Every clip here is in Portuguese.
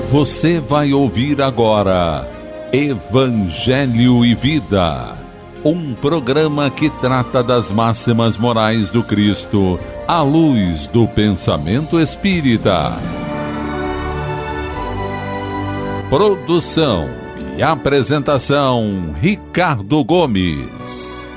Você vai ouvir agora Evangelho e Vida, um programa que trata das máximas morais do Cristo à luz do pensamento espírita. Produção e apresentação, Ricardo Gomes.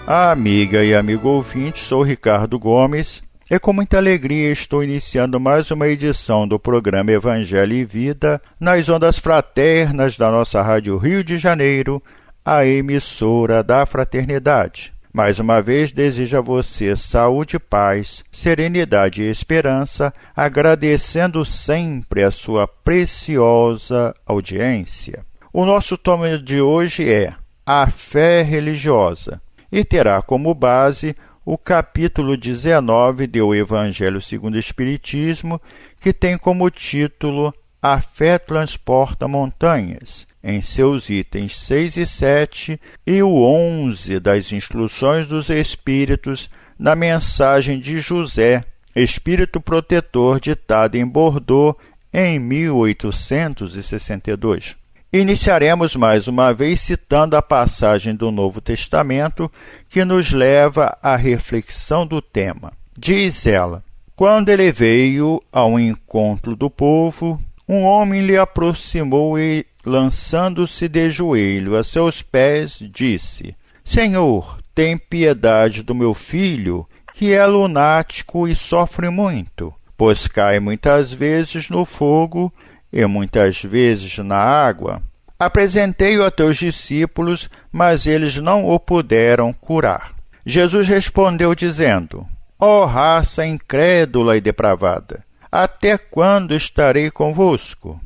Amiga e amigo ouvinte, sou Ricardo Gomes e com muita alegria estou iniciando mais uma edição do programa Evangelho e Vida nas ondas fraternas da nossa Rádio Rio de Janeiro, a emissora da Fraternidade. Mais uma vez desejo a você saúde, paz, serenidade e esperança, agradecendo sempre a sua preciosa audiência. O nosso tema de hoje é a fé religiosa e terá como base o capítulo 19 do Evangelho segundo o Espiritismo, que tem como título A Fé Transporta Montanhas, em seus itens 6 e 7, e o 11 das Instruções dos Espíritos, na mensagem de José, Espírito Protetor, ditada em Bordeaux, em 1862. Iniciaremos mais uma vez citando a passagem do Novo Testamento que nos leva à reflexão do tema. Diz ela: quando ele veio ao encontro do povo, um homem lhe aproximou e, lançando-se de joelho a seus pés, disse: Senhor, tem piedade do meu filho, que é lunático e sofre muito, pois cai muitas vezes no fogo e muitas vezes na água. Apresentei-o a teus discípulos, mas eles não o puderam curar. Jesus respondeu dizendo: Ó raça incrédula e depravada, até quando estarei convosco?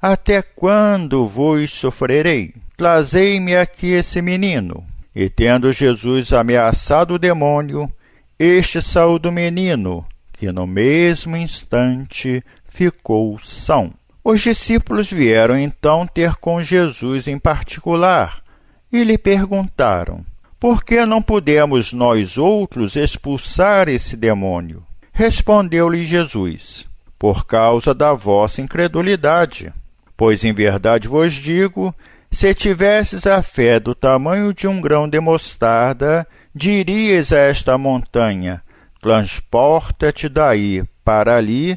Até quando vos sofrerei? Trazei-me aqui esse menino. E tendo Jesus ameaçado o demônio, este saiu do menino, que no mesmo instante ficou são. Os discípulos vieram então ter com Jesus em particular e lhe perguntaram: por que não pudemos nós outros expulsar esse demônio? Respondeu-lhe Jesus: por causa da vossa incredulidade. Pois em verdade vos digo, se tivesses a fé do tamanho de um grão de mostarda, dirias a esta montanha: transporta-te daí para ali,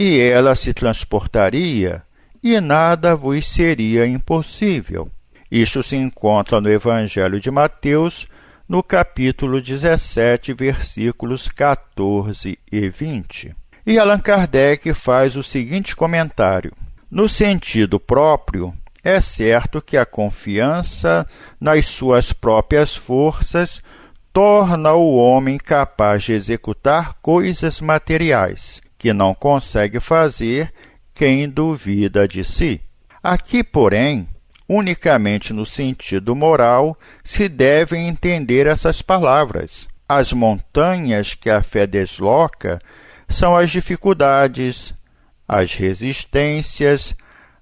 e ela se transportaria, e nada vos seria impossível. Isto se encontra no Evangelho de Mateus, no capítulo 17, versículos 14 e 20. E Allan Kardec faz o seguinte comentário: no sentido próprio, é certo que a confiança nas suas próprias forças torna o homem capaz de executar coisas materiais, que não consegue fazer quem duvida de si. Aqui, porém, unicamente no sentido moral, se devem entender essas palavras. As montanhas que a fé desloca são as dificuldades, as resistências,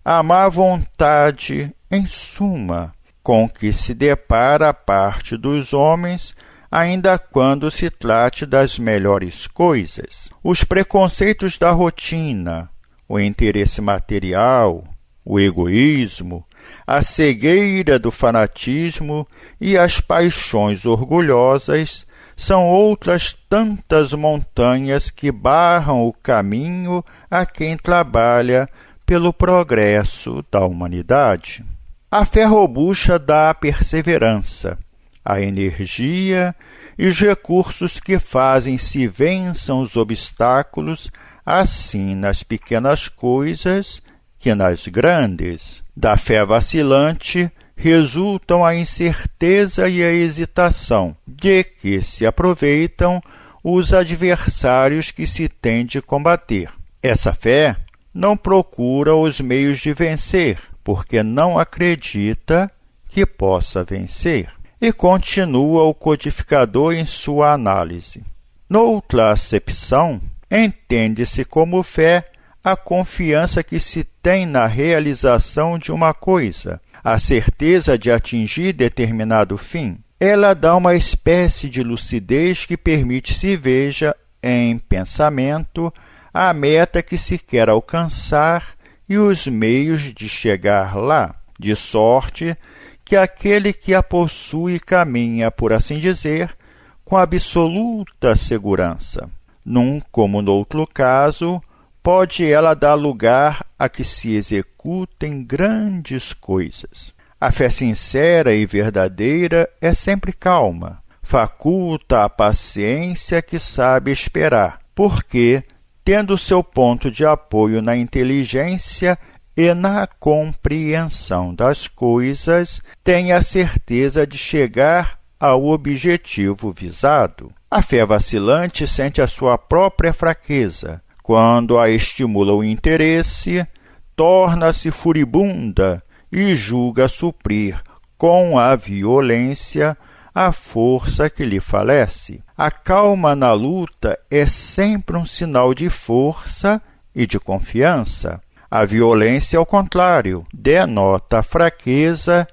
a má vontade, em suma, com que se depara a parte dos homens, ainda quando se trate das melhores coisas. Os preconceitos da rotina, o interesse material, o egoísmo, a cegueira do fanatismo e as paixões orgulhosas são outras tantas montanhas que barram o caminho a quem trabalha pelo progresso da humanidade. A fé robusta dá a perseverança, a energia e os recursos que fazem se vençam os obstáculos, assim nas pequenas coisas que nas grandes. Da fé vacilante resultam a incerteza e a hesitação, de que se aproveitam os adversários que se tem de combater. Essa fé não procura os meios de vencer, porque não acredita que possa vencer. E continua o codificador em sua análise. Noutra acepção, entende-se como fé a confiança que se tem na realização de uma coisa, a certeza de atingir determinado fim. Ela dá uma espécie de lucidez que permite se veja em pensamento a meta que se quer alcançar e os meios de chegar lá, de sorte que aquele que a possui caminha, por assim dizer, com absoluta segurança. Num como noutro caso, pode ela dar lugar a que se executem grandes coisas. A fé sincera e verdadeira é sempre calma, faculta a paciência que sabe esperar, porque, tendo seu ponto de apoio na inteligência e na compreensão das coisas, tem a certeza de chegar ao objetivo visado. A fé vacilante sente a sua própria fraqueza. Quando a estimula o interesse, torna-se furibunda e julga suprir com a violência a força que lhe falece. A calma na luta é sempre um sinal de força e de confiança. A violência, ao contrário, denota fraqueza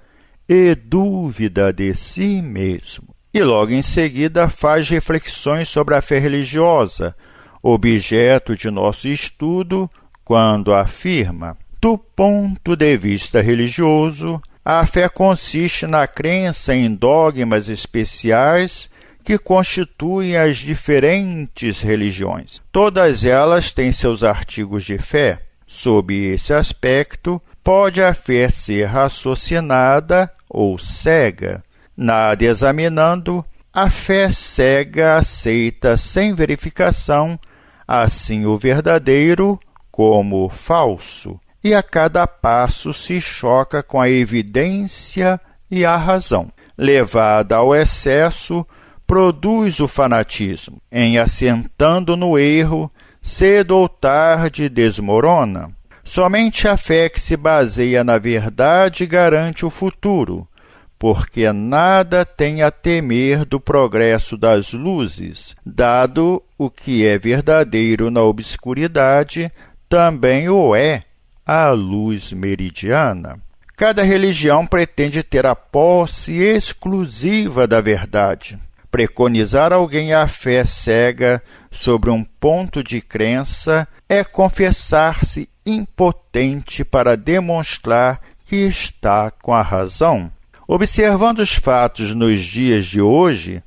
e dúvida de si mesmo. E logo em seguida faz reflexões sobre a fé religiosa, objeto de nosso estudo, quando afirma: do ponto de vista religioso, a fé consiste na crença em dogmas especiais que constituem as diferentes religiões. Todas elas têm seus artigos de fé. Sob esse aspecto, pode a fé ser raciocinada ou cega. Nada examinando, a fé cega aceita sem verificação, assim o verdadeiro como o falso, e a cada passo se choca com a evidência e a razão. Levada ao excesso, produz o fanatismo. Em assentando no erro, cedo ou tarde desmorona. Somente a fé que se baseia na verdade garante o futuro, porque nada tem a temer do progresso das luzes, dado o que é verdadeiro na obscuridade, também o é a luz meridiana. Cada religião pretende ter a posse exclusiva da verdade. Preconizar alguém a fé cega sobre um ponto de crença é confessar-se impotente para demonstrar que está com a razão. Observando os fatos nos dias de hoje,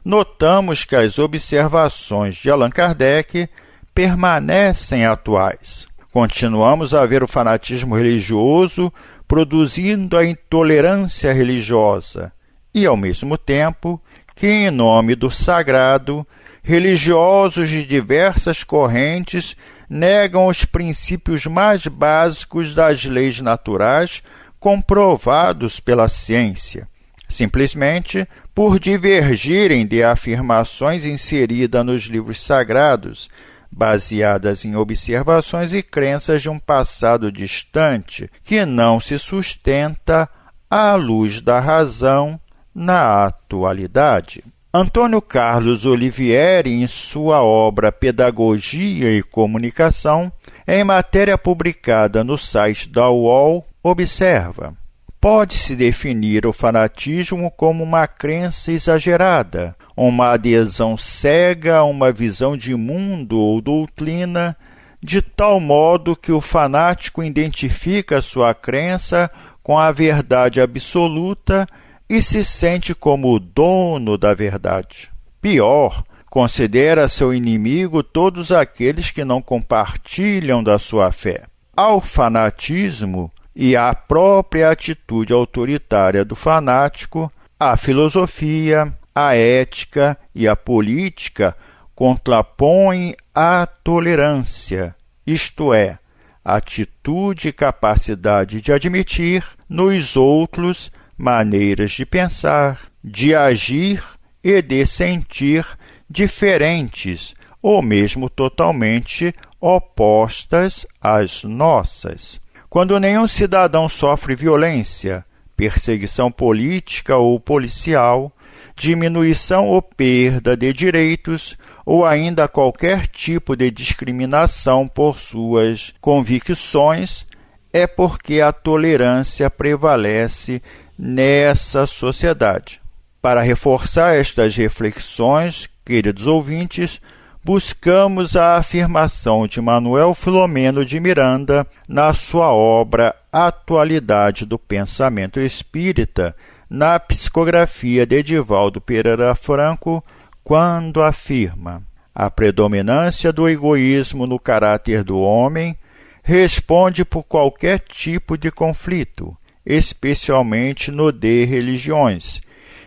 notamos que as observações de Allan Kardec permanecem atuais. Continuamos a ver o fanatismo religioso produzindo a intolerância religiosa e, ao mesmo tempo, que, em nome do sagrado, religiosos de diversas correntes negam os princípios mais básicos das leis naturais comprovados pela ciência, simplesmente por divergirem de afirmações inseridas nos livros sagrados, baseadas em observações e crenças de um passado distante que não se sustenta à luz da razão na atualidade. Antônio Carlos Olivieri, em sua obra Pedagogia e Comunicação, em matéria publicada no site da UOL, observa: pode-se definir o fanatismo como uma crença exagerada, uma adesão cega a uma visão de mundo ou doutrina, de tal modo que o fanático identifica sua crença com a verdade absoluta e se sente como o dono da verdade. Pior, considera seu inimigo todos aqueles que não compartilham da sua fé. Ao fanatismo e à própria atitude autoritária do fanático, a filosofia, a ética e a política contrapõem a tolerância, isto é, atitude e capacidade de admitir nos outros maneiras de pensar, de agir e de sentir diferentes ou mesmo totalmente opostas às nossas. Quando nenhum cidadão sofre violência, perseguição política ou policial, diminuição ou perda de direitos, ou ainda qualquer tipo de discriminação por suas convicções, é porque a tolerância prevalece nessa sociedade. Para reforçar estas reflexões, queridos ouvintes, buscamos a afirmação de Manuel Filomeno de Miranda na sua obra Atualidade do Pensamento Espírita, na psicografia de Edivaldo Pereira Franco, quando afirma: a predominância do egoísmo no caráter do homem responde por qualquer tipo de conflito, especialmente no de religiões,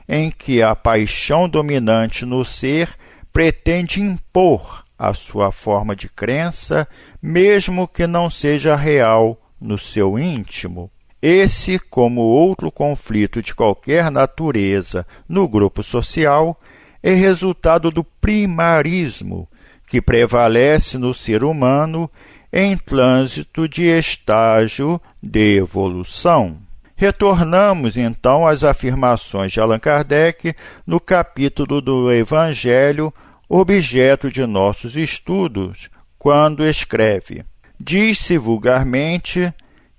em que a paixão dominante no ser pretende impor a sua forma de crença, mesmo que não seja real no seu íntimo. Esse, como outro conflito de qualquer natureza no grupo social, é resultado do primarismo que prevalece no ser humano em trânsito de estágio de evolução. Retornamos, então, às afirmações de Allan Kardec no capítulo do Evangelho, objeto de nossos estudos, quando escreve: diz-se vulgarmente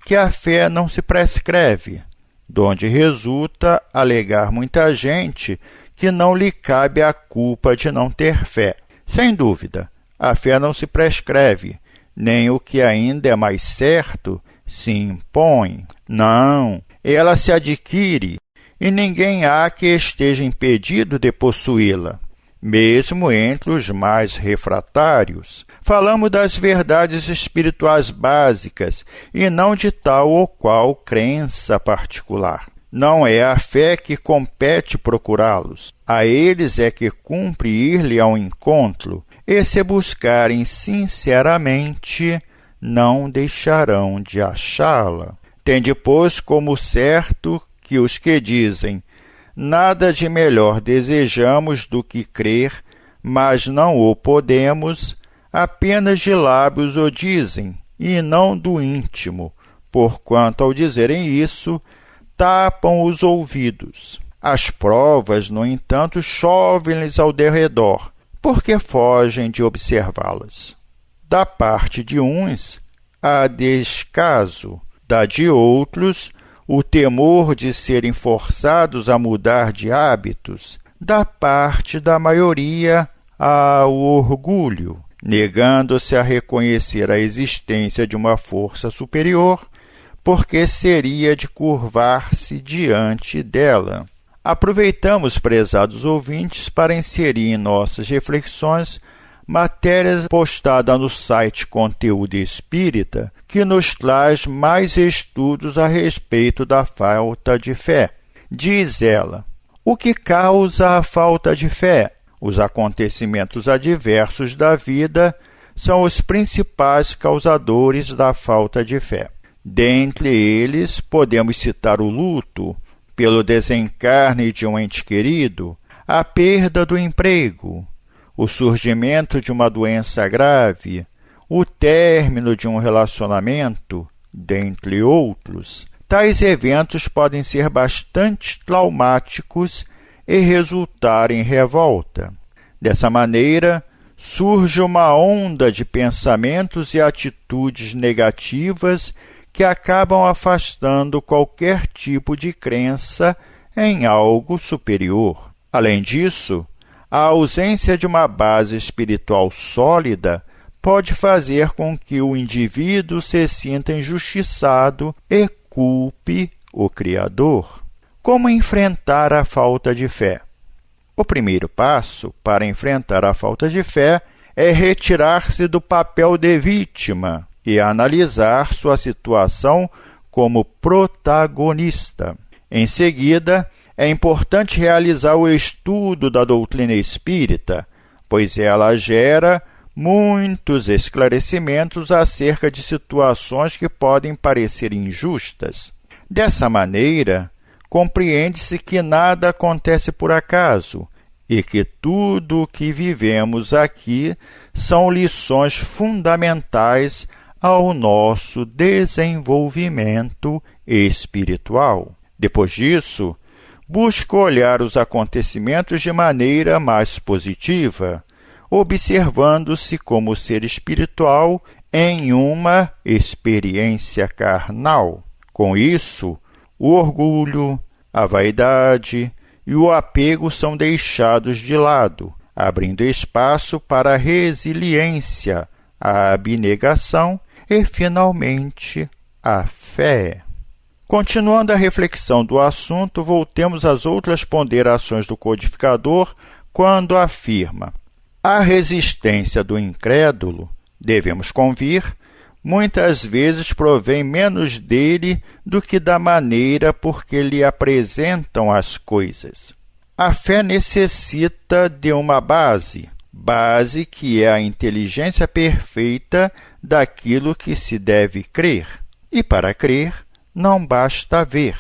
que a fé não se prescreve, donde resulta alegar muita gente que não lhe cabe a culpa de não ter fé. Sem dúvida, a fé não se prescreve, nem o que ainda é mais certo se impõe. Não, ela se adquire, e ninguém há que esteja impedido de possuí-la, mesmo entre os mais refratários. Falamos das verdades espirituais básicas e não de tal ou qual crença particular. Não é a fé que compete procurá-los, a eles é que cumpre ir-lhe ao encontro, e se buscarem sinceramente, não deixarão de achá-la. Tende, pois, como certo que os que dizem: nada de melhor desejamos do que crer, mas não o podemos, apenas de lábios o dizem, e não do íntimo, porquanto, ao dizerem isso, tapam os ouvidos. As provas, no entanto, chovem-lhes ao derredor, porque fogem de observá-las. Da parte de uns, há descaso; da de outros, o temor de serem forçados a mudar de hábitos; da parte da maioria, há o orgulho, negando-se a reconhecer a existência de uma força superior, porque seria de curvar-se diante dela. Aproveitamos, prezados ouvintes, para inserir em nossas reflexões matéria postada no site Conteúdo Espírita, que nos traz mais estudos a respeito da falta de fé. Diz ela: o que causa a falta de fé? Os acontecimentos adversos da vida são os principais causadores da falta de fé. Dentre eles, podemos citar o luto pelo desencarne de um ente querido, a perda do emprego, o surgimento de uma doença grave, o término de um relacionamento, dentre outros. Tais eventos podem ser bastante traumáticos e resultar em revolta. Dessa maneira, surge uma onda de pensamentos e atitudes negativas que acabam afastando qualquer tipo de crença em algo superior. Além disso, a ausência de uma base espiritual sólida pode fazer com que o indivíduo se sinta injustiçado e culpe o Criador. Como enfrentar a falta de fé? O primeiro passo para enfrentar a falta de fé é retirar-se do papel de vítima e analisar sua situação como protagonista. Em seguida, é importante realizar o estudo da doutrina espírita, pois ela gera muitos esclarecimentos acerca de situações que podem parecer injustas. Dessa maneira, compreende-se que nada acontece por acaso e que tudo o que vivemos aqui são lições fundamentais ao nosso desenvolvimento espiritual. Depois disso, busco olhar os acontecimentos de maneira mais positiva, observando-se como ser espiritual em uma experiência carnal. Com isso, o orgulho, a vaidade e o apego são deixados de lado, abrindo espaço para a resiliência, a abnegação e, finalmente, a fé. Continuando a reflexão do assunto, voltemos às outras ponderações do codificador quando afirma: a resistência do incrédulo, devemos convir, muitas vezes provém menos dele do que da maneira por que lhe apresentam as coisas. A fé necessita de uma base que é a inteligência perfeita daquilo que se deve crer. E para crer, não basta ver,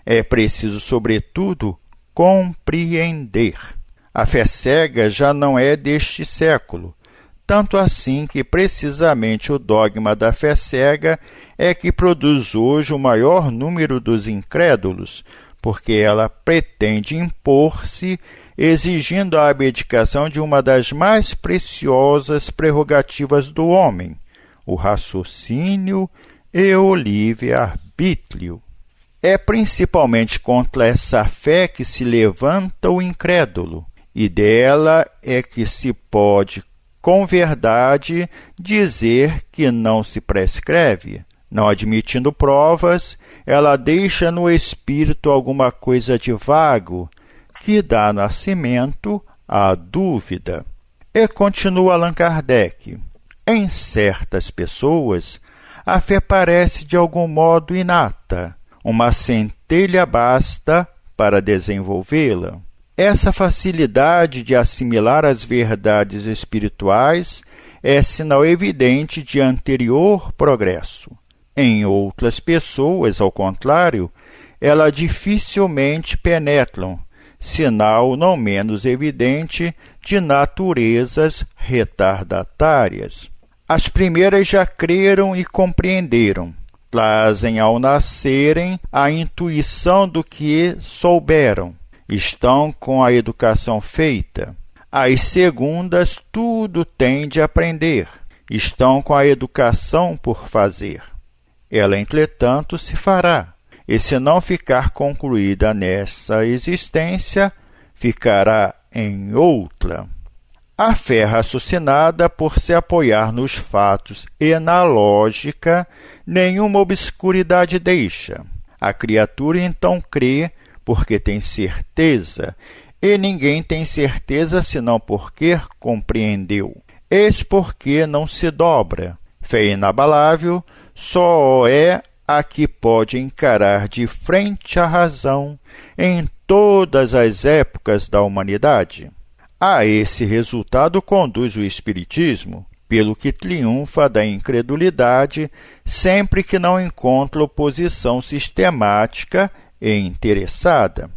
é preciso, sobretudo, compreender. A fé cega já não é deste século, tanto assim que precisamente o dogma da fé cega é que produz hoje o maior número dos incrédulos, porque ela pretende impor-se, exigindo a abdicação de uma das mais preciosas prerrogativas do homem, o raciocínio e o livre-arbítrio. É principalmente contra essa fé que se levanta o incrédulo, e dela é que se pode, com verdade, dizer que não se prescreve. Não admitindo provas, ela deixa no espírito alguma coisa de vago, que dá nascimento à dúvida. E continua Allan Kardec: em certas pessoas, a fé parece de algum modo inata, uma centelha basta para desenvolvê-la. Essa facilidade de assimilar as verdades espirituais é sinal evidente de anterior progresso. Em outras pessoas, ao contrário, ela dificilmente penetram, sinal não menos evidente de naturezas retardatárias. As primeiras já creram e compreenderam, trazem ao nascerem a intuição do que souberam, estão com a educação feita. As segundas tudo têm de aprender, estão com a educação por fazer. Ela, entretanto, se fará, e se não ficar concluída nessa existência, ficará em outra. A fé raciocinada, por se apoiar nos fatos e na lógica, nenhuma obscuridade deixa. A criatura então crê porque tem certeza, e ninguém tem certeza senão porque compreendeu. Eis porque não se dobra. Fé inabalável só é a que pode encarar de frente a razão em todas as épocas da humanidade. A esse resultado conduz o Espiritismo, pelo que triunfa da incredulidade sempre que não encontra oposição sistemática e interessada.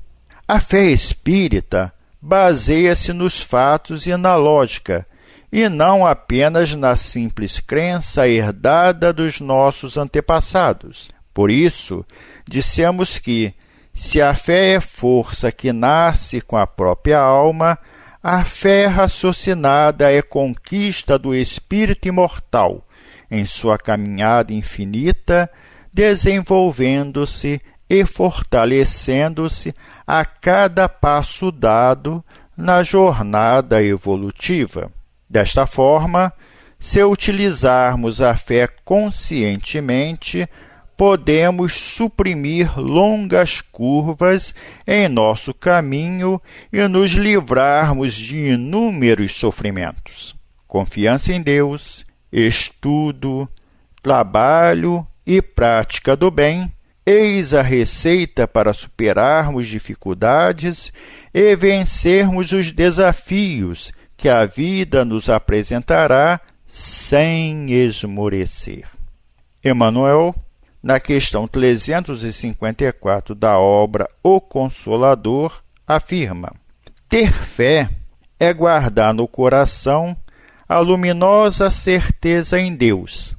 A fé espírita baseia-se nos fatos e na lógica, e não apenas na simples crença herdada dos nossos antepassados. Por isso, dissemos que, se a fé é força que nasce com a própria alma, a fé raciocinada é conquista do espírito imortal, em sua caminhada infinita, desenvolvendo-se e fortalecendo-se a cada passo dado na jornada evolutiva. Desta forma, se utilizarmos a fé conscientemente, podemos suprimir longas curvas em nosso caminho e nos livrarmos de inúmeros sofrimentos. Confiança em Deus, estudo, trabalho e prática do bem, eis a receita para superarmos dificuldades e vencermos os desafios que a vida nos apresentará sem esmorecer. Emmanuel, na questão 354 da obra O Consolador, afirma: ter fé é guardar no coração a luminosa certeza em Deus,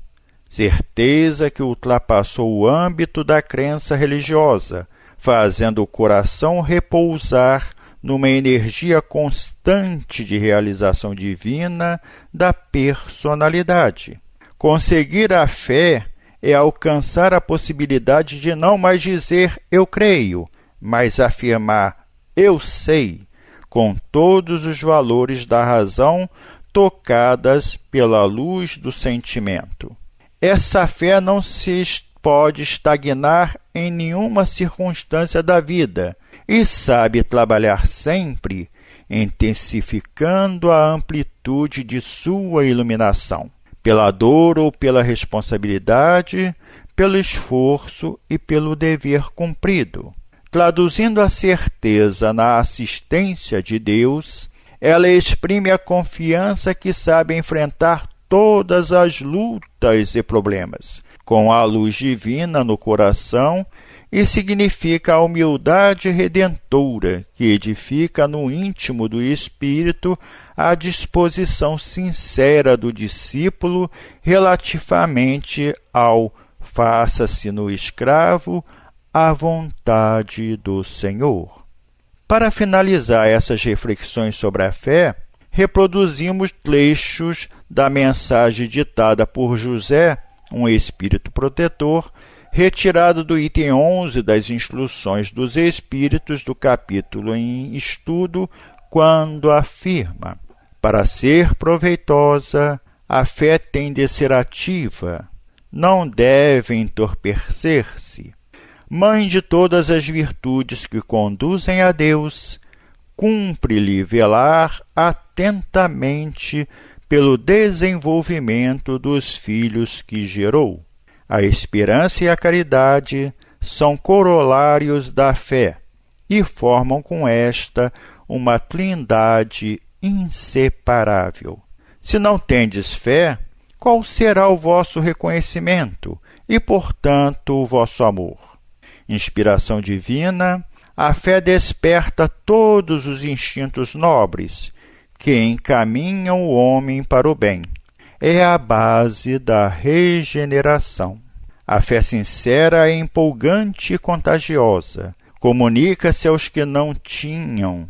certeza que ultrapassou o âmbito da crença religiosa, fazendo o coração repousar numa energia constante de realização divina da personalidade. Conseguir a fé é alcançar a possibilidade de não mais dizer eu creio, mas afirmar eu sei, com todos os valores da razão tocadas pela luz do sentimento. Essa fé não se pode estagnar em nenhuma circunstância da vida e sabe trabalhar sempre, intensificando a amplitude de sua iluminação, pela dor ou pela responsabilidade, pelo esforço e pelo dever cumprido. Traduzindo a certeza na assistência de Deus, ela exprime a confiança que sabe enfrentar todas as lutas e problemas, com a luz divina no coração, e significa a humildade redentora que edifica no íntimo do espírito a disposição sincera do discípulo relativamente ao faça-se no escravo a vontade do Senhor. Para finalizar essas reflexões sobre a fé, reproduzimos trechos da mensagem ditada por José, um espírito protetor, retirado do item 11 das Instruções dos Espíritos do capítulo em estudo, quando afirma: para ser proveitosa, a fé tem de ser ativa, não deve entorpecer-se. Mãe de todas as virtudes que conduzem a Deus, cumpre-lhe velar atentamente pelo desenvolvimento dos filhos que gerou. A esperança e a caridade são corolários da fé e formam com esta uma trindade inseparável. Se não tendes fé, qual será o vosso reconhecimento e, portanto, o vosso amor? Inspiração divina, a fé desperta todos os instintos nobres que encaminham o homem para o bem. É a base da regeneração. A fé sincera é empolgante e contagiosa. Comunica-se aos que não tinham,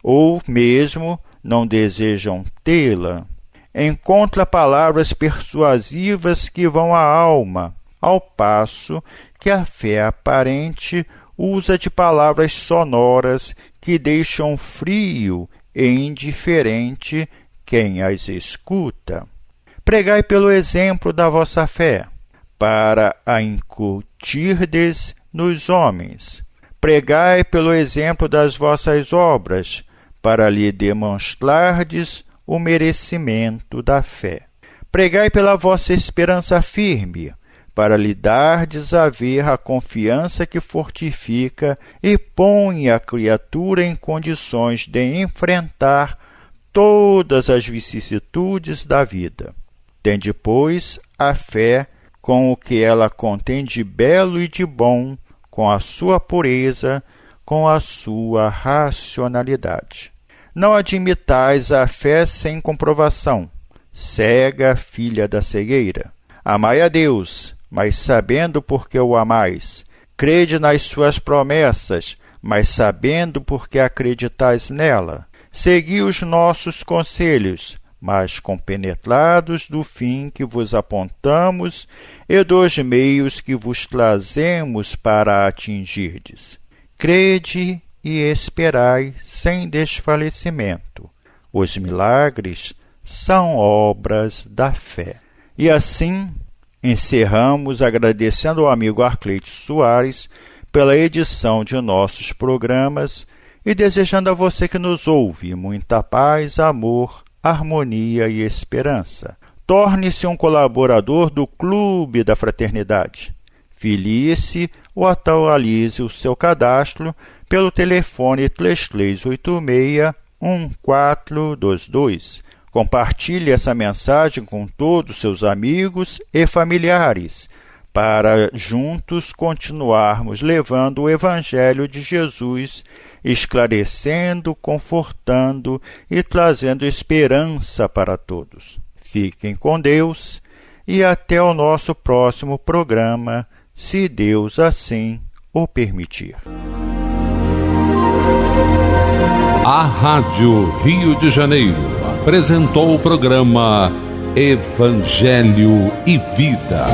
ou mesmo não desejam tê-la. Encontra palavras persuasivas que vão à alma, ao passo que a fé aparente usa de palavras sonoras que deixam frio e indiferente quem as escuta. Pregai pelo exemplo da vossa fé, para a incutirdes nos homens. Pregai pelo exemplo das vossas obras, para lhe demonstrardes o merecimento da fé. Pregai pela vossa esperança firme, para lhe dardes a ver a confiança que fortifica e põe a criatura em condições de enfrentar todas as vicissitudes da vida. Tende, pois, a fé com o que ela contém de belo e de bom, com a sua pureza, com a sua racionalidade. Não admitais a fé sem comprovação, cega filha da cegueira. Amai a Deus, mas sabendo por que o amais. Crede nas suas promessas, mas sabendo por que acreditais nela. Segui os nossos conselhos, mas compenetrados do fim que vos apontamos e dos meios que vos trazemos para atingirdes. Crede e esperai sem desfalecimento. Os milagres são obras da fé. E assim encerramos agradecendo ao amigo Arcleide Soares pela edição de nossos programas e desejando a você que nos ouve muita paz, amor, harmonia e esperança. Torne-se um colaborador do Clube da Fraternidade. Filie-se ou atualize o seu cadastro pelo telefone 3386-1422. Compartilhe essa mensagem com todos os seus amigos e familiares, para juntos continuarmos levando o Evangelho de Jesus, esclarecendo, confortando e trazendo esperança para todos. Fiquem com Deus e até o nosso próximo programa, se Deus assim o permitir. A Rádio Rio de Janeiro apresentou o programa Evangelho e Vida.